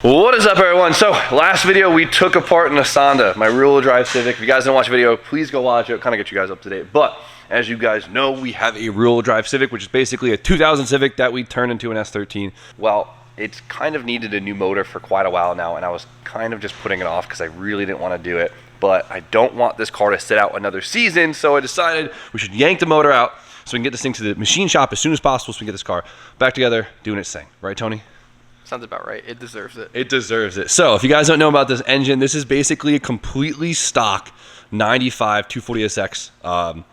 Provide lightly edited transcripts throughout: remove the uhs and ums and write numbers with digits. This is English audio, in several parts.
What is up, everyone? So last video we took apart an Asanda, my rear-wheel drive Civic. If you guys didn't watch the video, please go watch it. It'll kind of get you guys up to date. But as you guys know, we have a rear-wheel drive Civic, which is basically a 2000 Civic that we turned into an S13. Well, it's kind of needed a new motor for quite a while now, and I was kind of just putting it off because I really didn't want to do it. But I don't want this car to sit out another season, so I decided we should yank the motor out so we can get this thing to the machine shop as soon as possible so we can get this car back together, doing its thing. Right, Tony? Sounds about right. It deserves it. It deserves it. So if you guys don't know about this engine, this is basically a completely stock 95 240SX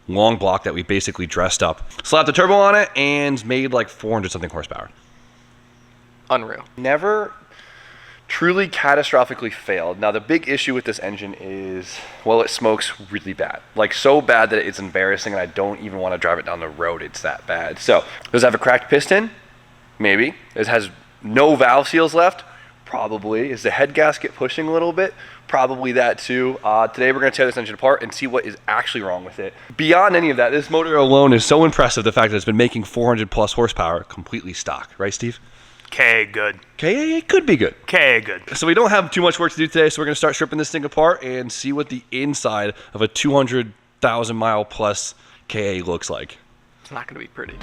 long block that we basically dressed up. Slapped a turbo on it and made like 400 something horsepower. Unreal. Never truly catastrophically failed. Now the big issue with this engine is, well, it smokes really bad. Like so bad that it's embarrassing and I don't even want to drive it down the road. It's that bad. So does it have a cracked piston? Maybe. It has no valve seals left? Probably. Is the head gasket pushing a little bit? Probably that too. Today we're going to tear this engine apart and see what is actually wrong with it. Beyond any of that, this motor alone is so impressive, the fact that it's been making 400 plus horsepower completely stock. Right, Steve? KA good. KA, it could be good. KA good. So we don't have too much work to do today, so we're going to start stripping this thing apart and see what the inside of a 200,000 mile plus KA looks like. It's not going to be pretty.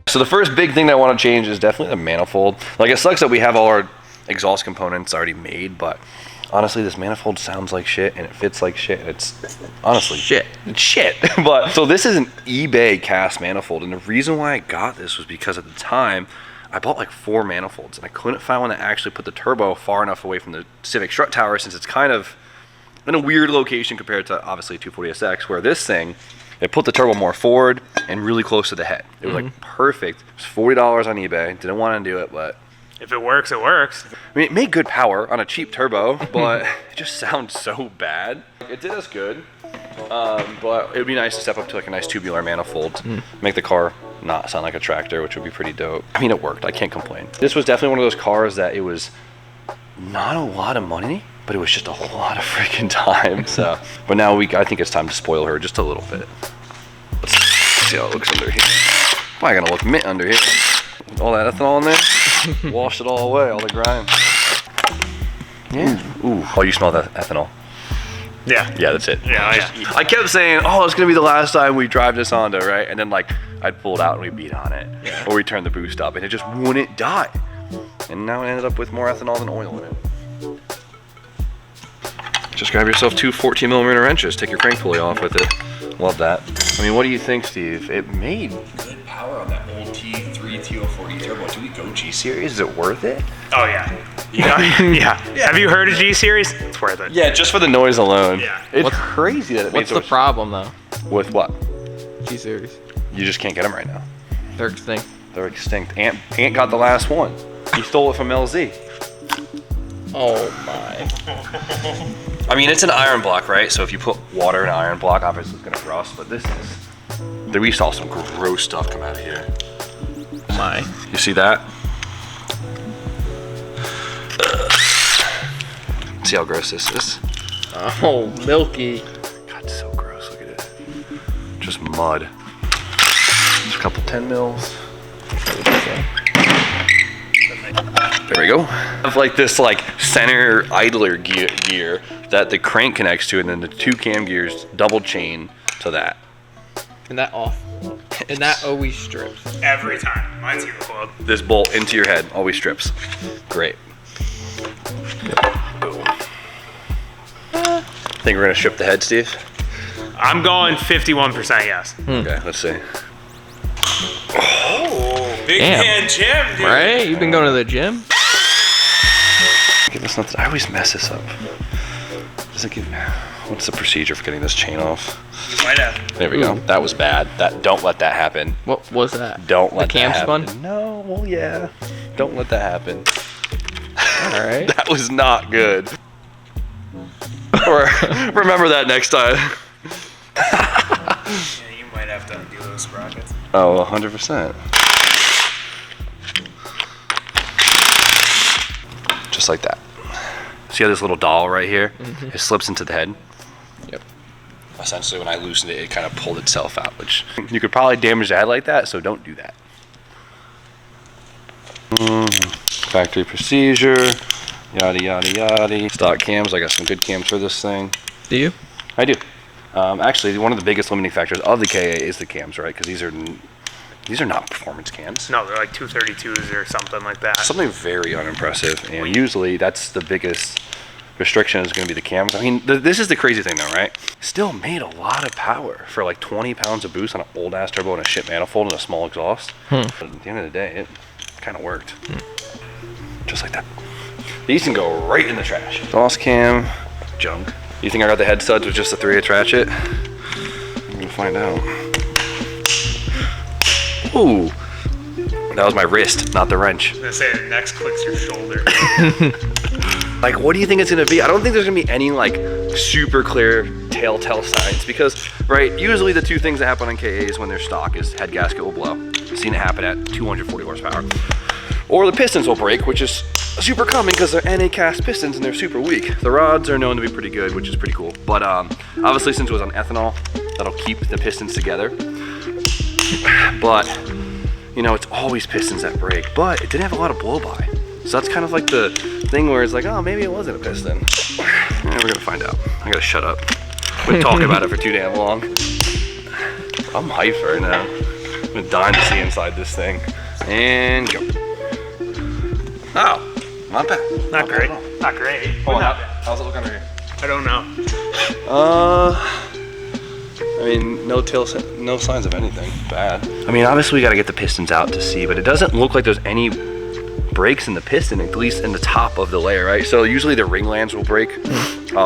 So the first big thing that I want to change is definitely the manifold. Like, it sucks that we have all our exhaust components already made, but honestly this manifold sounds like shit and it fits like shit. It's honestly shit. It's shit. But so this is an eBay cast manifold, and the reason why I got this was because at the time I bought like 4 manifolds and I couldn't find one that actually put the turbo far enough away from the Civic strut tower, since it's kind of in a weird location compared to obviously 240SX, where this thing, it put the turbo more forward and really close to the head. It was like perfect. It was $40 on eBay. Didn't want to do it, but If it works, it works. I mean, it made good power on a cheap turbo, but it just sounds so bad. It did us good, but it would be nice to step up to like a nice tubular manifold, make the car not sound like a tractor, which would be pretty dope. I mean, it worked. I can't complain. This was definitely one of those cars that it was not a lot of money, but it was just a lot of freaking time. So, but now I think it's time to spoil her just a little bit. Let's see how it looks under here. Why gonna look mint under here? All that ethanol in there, wash it all away, all the grime. Yeah. Ooh. Oh, you smell that ethanol? Yeah. Yeah, that's it. Yeah. I kept saying, oh, it's gonna be the last time we drive this Honda, right? And then like I'd pull it out and we beat on it, or we turn the boost up, and it just wouldn't die. And now it ended up with more ethanol than oil in it. Just grab yourself 2 14mm wrenches, take your crank pulley off with it. Love that. I mean, what do you think, Steve? It made good power on that old T3 T04E turbo. Do we go G series? Is it worth it? Oh yeah. Yeah. Have you heard of G series? It's worth it. Yeah, just for the noise alone. Yeah. It's crazy that it What's made the problem though? With what? G-Series. You just can't get them right now. They're extinct. They're extinct. Ant got the last one. He stole it from LZ. Oh my. I mean, it's an iron block, right? So if you put water in an iron block, obviously it's gonna rust, but this is... We saw some gross stuff come out of here. My. You see that? See how gross this is? Oh, milky. God, it's so gross. Look at it. Just mud. Just a couple 10 mils. There we go. I have like this like center idler gear that the crank connects to, and then the 2 cam gears double chain to that. And that off. And that always strips. Every time. Mine's even club. This bolt into your head always strips. Great. Think we're gonna strip the head, Steve? I'm going 51% yes. Okay, let's see. Oh, big Damn. man Jim, dude. Right? You've been going to the gym? Give us nothing. I always mess this up. Does it give? What's the procedure for getting this chain off? Might have. There we go. That was bad. Don't let that happen. What was that? Don't let the cam that happen. spun? No, well, yeah. Don't let that happen. All right. That was not good. Or remember that next time. Yeah, you might have to undo those sprockets. Oh, 100%. Just like that. See how this little dowel right here? It slips into the head. Yep. Essentially, when I loosened it, it kind of pulled itself out, which you could probably damage the head like that, so don't do that. Factory procedure, yada yada yada. Stock cams, I got some good cams for this thing. Do you? I do. Actually, one of the biggest limiting factors of the KA is the cams, right? Because these are not performance cams. No, they're like 232s or something like that. Something very unimpressive, and usually that's the biggest restriction is going to be the cams. I mean, this is the crazy thing though, right? Still made a lot of power for like 20 pounds of boost on an old ass turbo and a shit manifold and a small exhaust. But at the end of the day, it kind of worked. Just like that. These can go right in the trash. Exhaust cam, junk. You think I got the head studs with just a 3/8 ratchet? I'm gonna find out. Ooh, that was my wrist, not the wrench. I was gonna say the next clicks your shoulder. Like, what do you think it's gonna be? I don't think there's gonna be any like super clear telltale signs because, right, usually the two things that happen on KAs when they're stock is head gasket will blow. I've seen it happen at 240 horsepower. Or the pistons will break, which is super common because they're NA cast pistons and they're super weak. The rods are known to be pretty good, which is pretty cool. But obviously since it was on ethanol, that'll keep the pistons together. But, you know, it's always pistons that break, but it didn't have a lot of blow by. So that's kind of like the thing where it's like, oh, maybe it wasn't a piston. We're gonna find out. I gotta shut up. We've been talking about it for too damn long. I'm hyped right now. I've been dying to see inside this thing. And go. Oh, not bad. Not great. Not great. Hold on, how's it look under here? I don't know. I mean, no signs of anything bad. I mean, obviously we gotta get the pistons out to see, but it doesn't look like there's any breaks in the piston, at least in the top of the layer, right? So usually the ring lands will break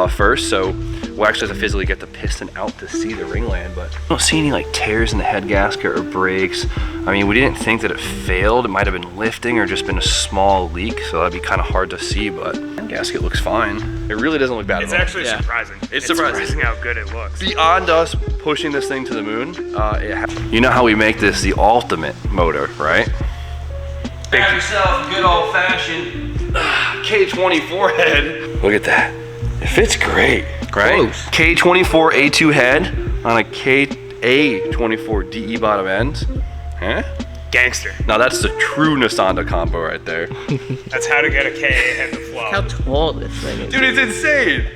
first, so we'll actually have to physically get the piston out to see the ring land, but I don't see any like tears in the head gasket or breaks. I mean, we didn't think that it failed. It might have been lifting or just been a small leak, so that'd be kind of hard to see, but the gasket looks fine. It really doesn't look bad It's at all. actually surprising. It's surprising how good it looks. Beyond us pushing this thing to the moon, you know how we make this the ultimate motor, right? Have yourself a good old-fashioned K24 head. Look at that. It fits great, right? Close. K24 A2 head on a A24 DE bottom end. Huh? Gangster. Now that's the true Nasanda combo right there. That's how to get a KA head to flow. How tall this thing is. Dude, it's insane.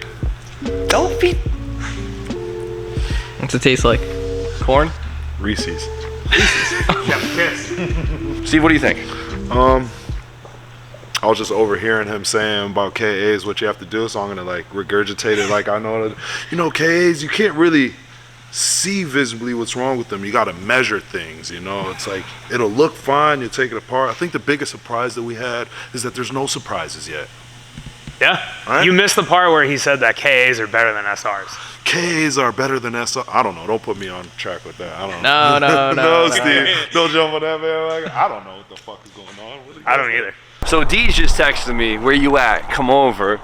Don't be... What's it taste like? Corn? Reese's. Yeah, piss. Steve, what do you think? I was just overhearing him saying about KAs, what you have to do, so I'm gonna like regurgitate it. Like I know that, you know, KAs, you can't really see visibly what's wrong with them. You gotta measure things, you know. It's like, it'll look fine, you take it apart. I think the biggest surprise that we had is that there's no surprises yet. Yeah. Right? You missed the part where he said that KAs are better than SRs. KAs are better than SR. I don't know. Don't put me on track with that. I don't know. No, No, Steve. Don't jump on that, man. Like, I don't know what the fuck is going on. I don't either. So Dee's just texted me, where you at? Come over.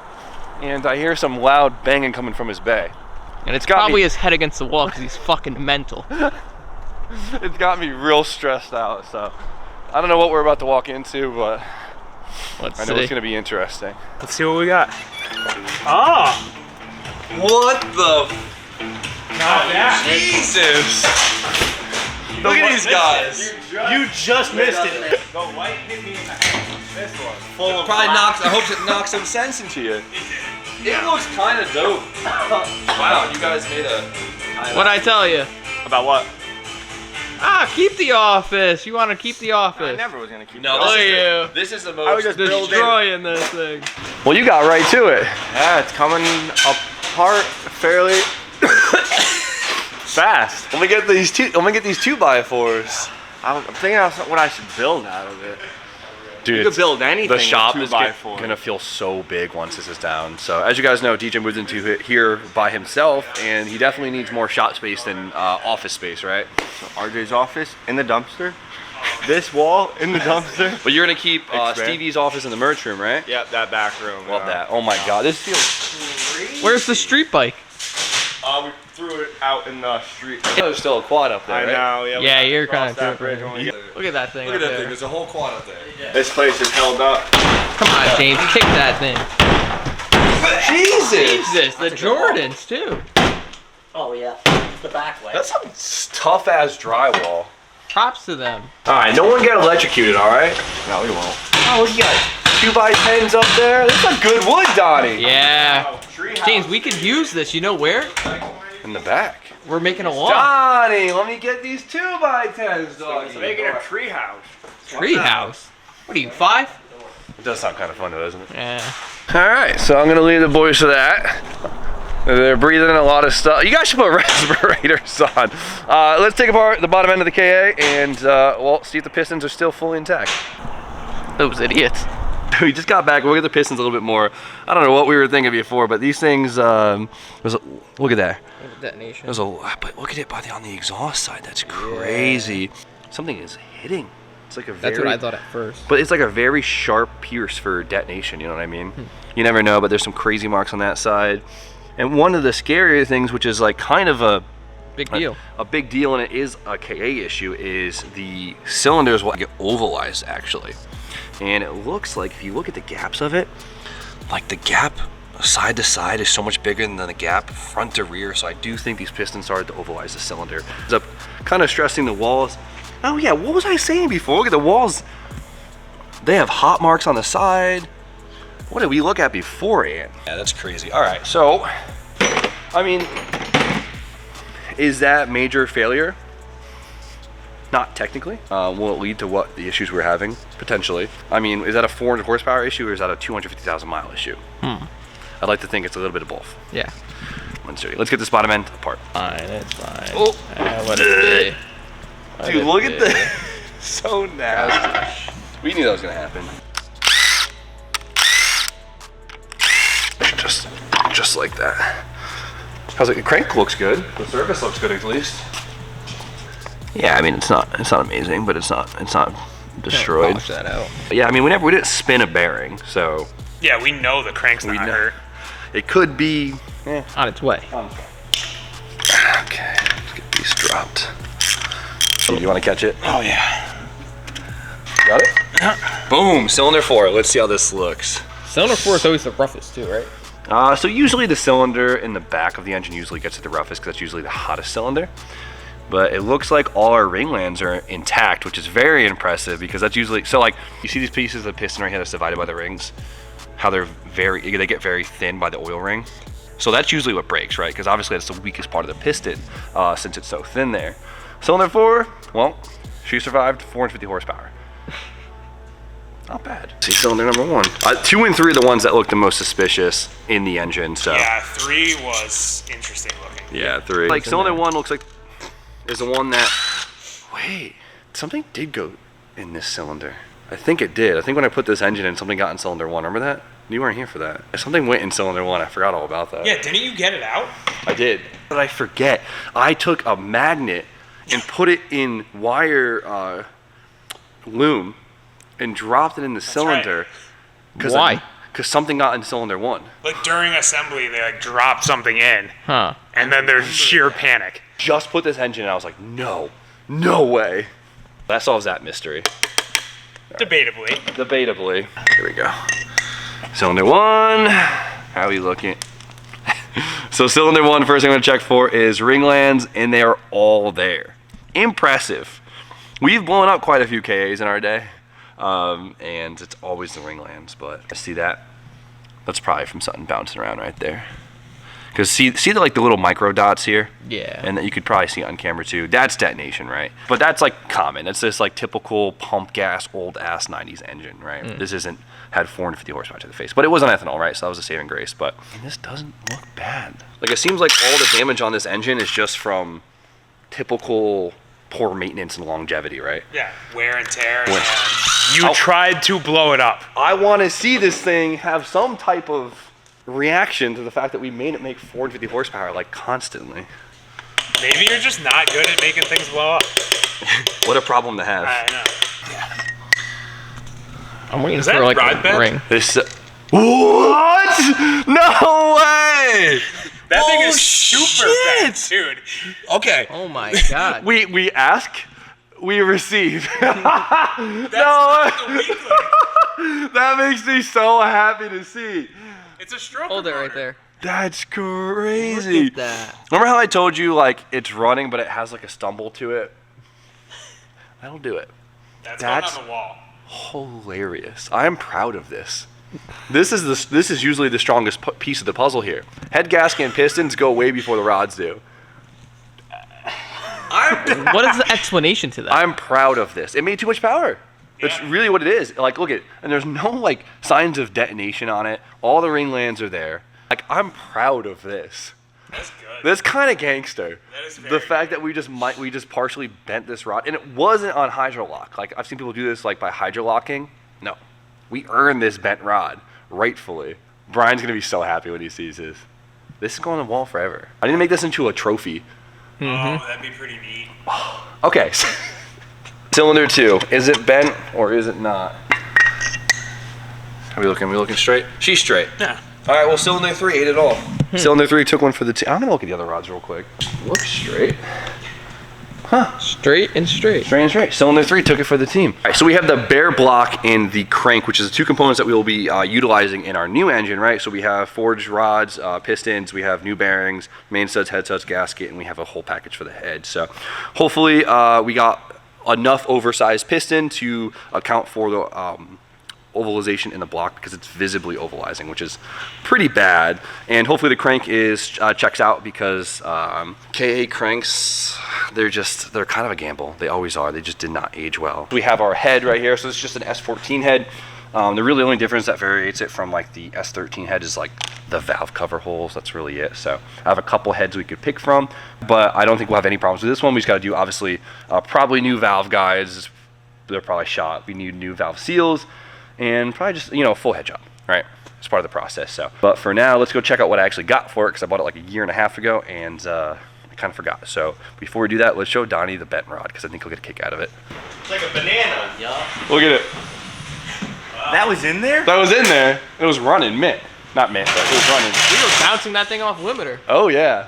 And I hear some loud banging coming from his bay. And it's got probably me- his head against the wall because he's fucking mental. It's got me real stressed out, so I don't know what we're about to walk into, but Let's I know see. it's gonna be interesting. Let's see what we got. Oh! What the? Not that. Jesus! Look at these guys. You just missed it. The light hit me in the head. This one. Full of Probably knocks. I hope it knocks some sense into you. It looks kind of dope. Wow, you guys made a. What'd I tell you? About what? Ah, keep the office. You want to keep the office. I never was gonna keep. Look at you. This is the I was most. just building. Destroying this thing. Well, you got right to it. Yeah, it's coming apart fairly fast. Let me get these two. Let me get these 2x4s. I'm thinking of what I should build out of it. Dude, You could build anything. the shop with is 2x4. gonna feel so big once this is down. So as you guys know, DJ moved into here by himself, and he definitely needs more shop space than office space, right? So RJ's office in the dumpster. This wall in the dumpster. But you're gonna keep Expand. Stevie's office in the merch room, right? Yep, that back room. Love that. Oh my god, this feels crazy. Where's the street bike? We threw it out in the street. There's still a quad up there, I right? know. Yeah, we Yeah, had to you're cross kinda that bridge tripping. when we get- Look at that thing. Look at up that thing. there. There's a whole quad up there. This place is held up. Come on, James. Kick that thing. Jesus, the Jordans too. Oh yeah, the back way. That's some tough ass drywall. Props to them. All right, no one get electrocuted, all right? No, we won't. Oh, you got 2x10s up there. That's a good wood, Donnie. Yeah. James, we could use this. You know where? In the back. We're making a wall. Donnie, let me get these 2x10s, dog. Making a tree house. Treehouse. What are you, 5? It does sound kind of fun, though, doesn't it? Yeah. All right, so I'm gonna leave the boys to that. They're breathing in a lot of stuff. You guys should put respirators on. Let's take apart the bottom end of the KA and, well, see if the pistons are still fully intact. Those idiots. We just got back. We'll look at the pistons a little bit more. I don't know what we were thinking before, but these things, look at that. Detonation. There's but look at it on the exhaust side. That's crazy. Something is hitting. It's like a very, That's what I thought at first. but it's like a very sharp pierce for detonation. You know what I mean? You never know, but there's some crazy marks on that side. And one of the scarier things, which is like kind of a Big deal. a big deal, and it is a KA issue, is the cylinders will get ovalized actually. And it looks like, if you look at the gaps of it, like the gap side to side is so much bigger than the gap front to rear. So I do think these pistons started to ovalize the cylinder. Ends up kind of stressing the walls. Oh yeah, what was I saying before? Look at the walls. They have hot marks on the side. What did we look at beforehand? Yeah, that's crazy. All right, so, I mean, is that major failure? Not technically. Will it lead to what the issues we're having? Potentially. I mean, is that a 400 horsepower issue or is that a 250,000 mile issue? I'd like to think it's a little bit of both. Yeah. Let's get this bottom end apart. Fine, it's fine. Oh. What a day. Dude, look at this. So nasty. We knew that was gonna happen. Just like that. How's it? The crank looks good. The surface looks good at least. Yeah, I mean it's not amazing, but it's not destroyed. Polish that out. But yeah, I mean we didn't spin a bearing, so Yeah, we know the crank's not hurt. it could be On its way. Okay, let's get these dropped. You want to catch it? Oh yeah. Got it? Boom, cylinder 4. Let's see how this looks. Cylinder 4 is always the roughest too, right? So usually the cylinder in the back of the engine usually gets it the roughest because that's usually the hottest cylinder. But it looks like all our ring lands are intact, which is very impressive because that's usually, so like you see these pieces of piston right here that's divided by the rings, how they get very thin by the oil ring. So that's usually what breaks, right? Because obviously that's the weakest part of the piston since it's so thin there. Cylinder 4, well, she survived 450 horsepower. Not bad. See, cylinder number 1. 2 and 3 are the ones that look the most suspicious in the engine, so. Yeah, 3 was interesting looking. Yeah, 3. Like cylinder 1 looks like is the one that, wait, something did go in this cylinder. I think it did. I think when I put this engine in, something got in cylinder 1. Remember that? You weren't here for that. Something went in cylinder 1. I forgot all about that. Yeah, didn't you get it out? I did. But I forget. I took a magnet and put it in wire loom and dropped it in the cylinder. Right. Why? Because something got in cylinder 1. Like during assembly, they like dropped something in, Huh. and then there's sheer panic. Just put this engine in, I was like, no way. That solves that mystery. Debatably. Debatably. Here we go. Cylinder 1. How are we looking? So cylinder 1, first thing I'm gonna check for is ring lands, and they are all there. Impressive. We've blown up quite a few KAs in our day, and it's always the ring lands, but I see that. That's probably from something bouncing around right there. Because see the, like the little micro dots here? Yeah. And that you could probably see on camera too. That's detonation, right? But that's like common. That's this like typical pump gas, old ass 90s engine, right? This had 450 horsepower to the face. But it was on ethanol, right? So that was a saving grace. But this doesn't look bad. Like it seems like all the damage on this engine is just from typical poor maintenance and longevity, right? Yeah, wear and tear. And you tried to blow it up. I want to see this thing have some type of reaction to the fact that we made it make 450 horsepower like constantly. Maybe you're just not good at making things blow up. What a problem to have. I know. I'm waiting Is for that like rod a bed? ring. This what? No way! That thing is super fast, dude. Okay. Oh my god. We ask, we receive. That's not the weekly. That makes me so happy to see. It's a stroker Hold it right motor. there. That's crazy. Look at that. Remember how I told you like it's running, but it has like a stumble to it? That'll do it. That's That's- going on the wall. Hilarious. I am proud of this. This is usually the strongest piece of the puzzle here. Head gasket and pistons go way before the rods do. What is the explanation to that? I'm proud of this. It made too much power. That's Yeah. really what it is. Like, look at, and there's no like signs of detonation on it. All the ring lands are there. Like, I'm proud of this. That's good. That's kind of gangster. That is The very fact good. that we just partially bent this rod, and it wasn't on hydrolock. Like, I've seen people do this like by hydrolocking. No, we earned this bent rod rightfully. Brian's gonna be so happy when he sees this. This is going on the wall forever. I need to make this into a trophy. Oh, that'd be pretty neat. Okay. Cylinder 2. Is it bent or is it not? Are we looking straight? She's straight. Yeah. All right, well, cylinder 3 ate it all. Cylinder 3 took one for the team. I'm gonna look at the other rods real quick. Looks straight. Straight and straight. Straight and straight. Cylinder 3 took it for the team. All right, so we have the bare block and the crank, which is the two components that we will be utilizing in our new engine, right? So we have forged rods, pistons, we have new bearings, main studs, head studs, gasket, and we have a whole package for the head. So hopefully we got enough oversized piston to account for the ovalization in the block, because it's visibly ovalizing, which is pretty bad. And hopefully the crank is checks out, because KA cranks, they're kind of a gamble. They always are. They just did not age well. We have our head right here. So it's just an S14 head. The really only difference that varies it from like the S13 head is like the valve cover holes. That's really it. So I have a couple heads we could pick from, but I don't think we'll have any problems with this one. We just got to do obviously probably new valve guides. They're probably shot. We need new valve seals, and probably just, a full head job, right? It's part of the process. So, but for now, let's go check out what I actually got for it, because I bought it like a year and a half ago, and I kind of forgot. So before we do that, let's show Donnie the bent rod, because I think he'll get a kick out of it. It's like a banana. Yeah. Look at it. That was in there? That was in there. It was running, not mint, but it was running. We were bouncing that thing off limiter. Oh yeah.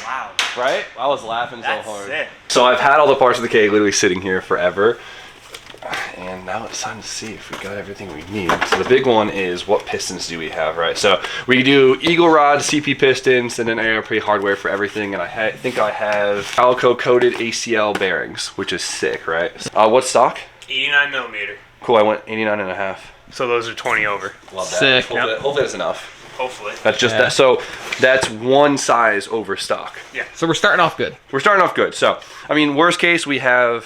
Wow. Right? I was laughing That's so hard. sick. So I've had all the parts of the keg literally sitting here forever. And now it's time to see if we got everything we need. So the big one is, what pistons do we have, right? So we do Eagle Rod, CP pistons, and then ARP hardware for everything. And I think I have Calico coated ACL bearings, which is sick, right? What's stock? 89 millimeter. Cool, I went 89 and a half. So those are 20 over. Love that. Sick. Hopefully that's enough. Hopefully. That's just Yeah. that. So that's one size over stock. So we're starting off good. We're starting off good. So, I mean, worst case, we have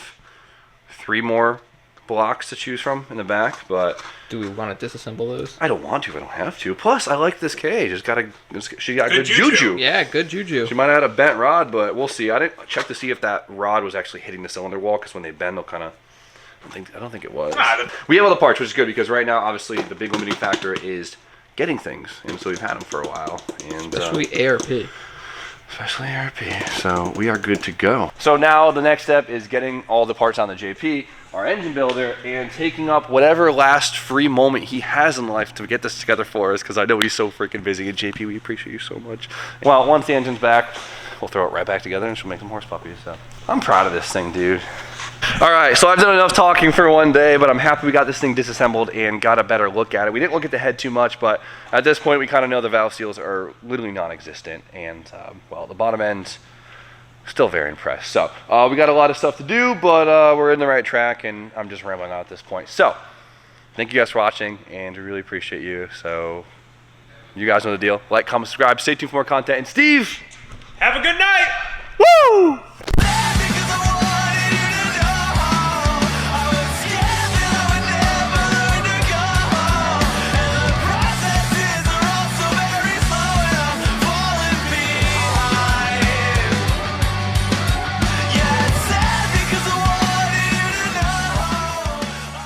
3 more blocks to choose from in the back, but Do we want to disassemble those? I don't want to. I don't have to. Plus, I like this cage. She got good Good juju. juju. Yeah, good juju. She might have had a bent rod, but we'll see. I didn't check to see if that rod was actually hitting the cylinder wall, because when they bend, they'll kind of. I don't think it was. We have all the parts, which is good, because right now, obviously, the big limiting factor is getting things, and so we've had them for a while. And Especially ARP. especially ARP. So we are good to go. So now the next step is getting all the parts on the JP, our engine builder, and taking up whatever last free moment he has in life to get this together for us, because I know he's so freaking busy. And JP, we appreciate you so much. Well, once the engine's back, we'll throw it right back together and she'll make some horse puppies. So I'm proud of this thing, dude. All right, so I've done enough talking for one day, but I'm happy we got this thing disassembled and got a better look at it. We didn't look at the head too much, but at this point we kind of know the valve seals are literally non-existent, and well, the bottom end, still very impressed. So we got a lot of stuff to do, but we're in the right track, and I'm just rambling on at this point. So thank you guys for watching, and we really appreciate you. So you guys know the deal. Like, comment, subscribe, stay tuned for more content, and Steve, Have a good night. woo!